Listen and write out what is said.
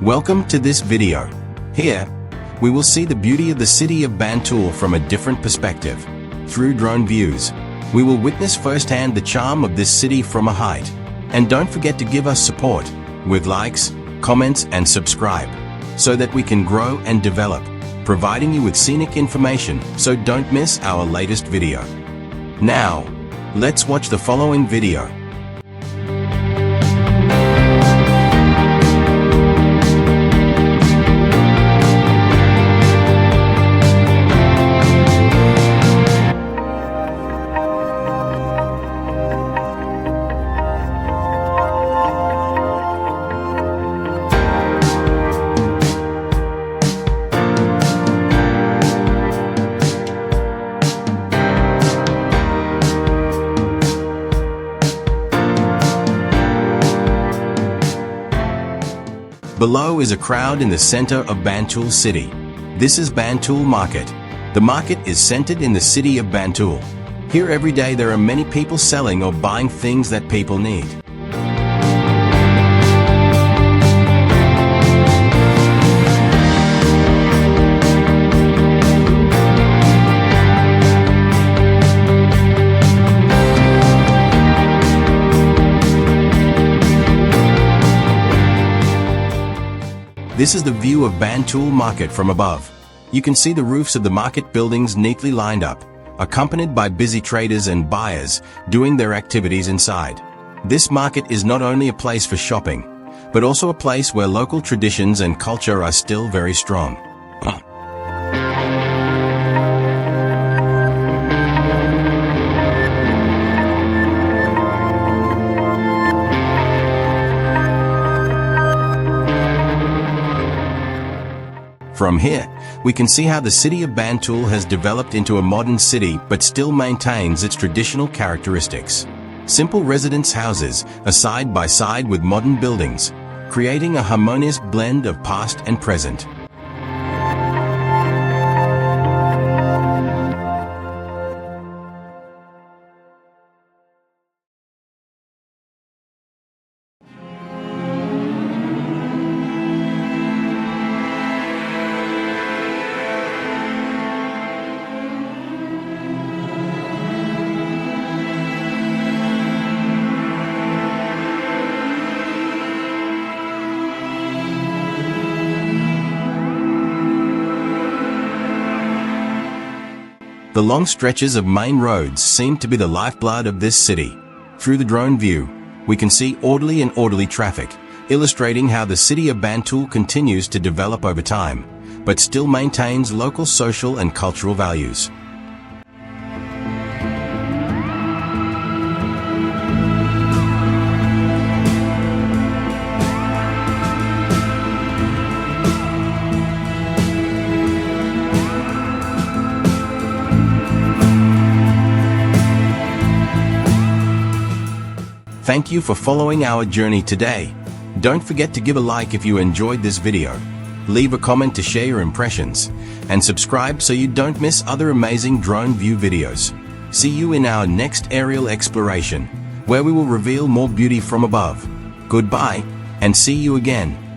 Welcome to this video. Here, we will see the beauty of the city of Bantul from a different perspective. Through drone views, we will witness firsthand the charm of this city from a height. And don't forget to give us support with likes, comments and subscribe so that we can grow and develop, providing you with scenic information, so don't miss our latest video. Now, let's watch the following video. Below is a crowd in the center of Bantul city. This is Bantul Market. The market is centered in the city of Bantul. Here every day there are many people selling or buying things that people need. This is the view of Bantul Market from above. You can see the roofs of the market buildings neatly lined up, accompanied by busy traders and buyers doing their activities inside. This market is not only a place for shopping, but also a place where local traditions and culture are still very strong. From here, we can see how the city of Bantul has developed into a modern city but still maintains its traditional characteristics. Simple residence houses are side by side with modern buildings, creating a harmonious blend of past and present. The long stretches of main roads seem to be the lifeblood of this city. Through the drone view, we can see orderly traffic, illustrating how the city of Bantul continues to develop over time, but still maintains local social and cultural values. Thank you for following our journey today. Don't forget to give a like if you enjoyed this video. Leave a comment to share your impressions, and subscribe so you don't miss other amazing drone view videos. See you in our next aerial exploration, where we will reveal more beauty from above. Goodbye, and see you again.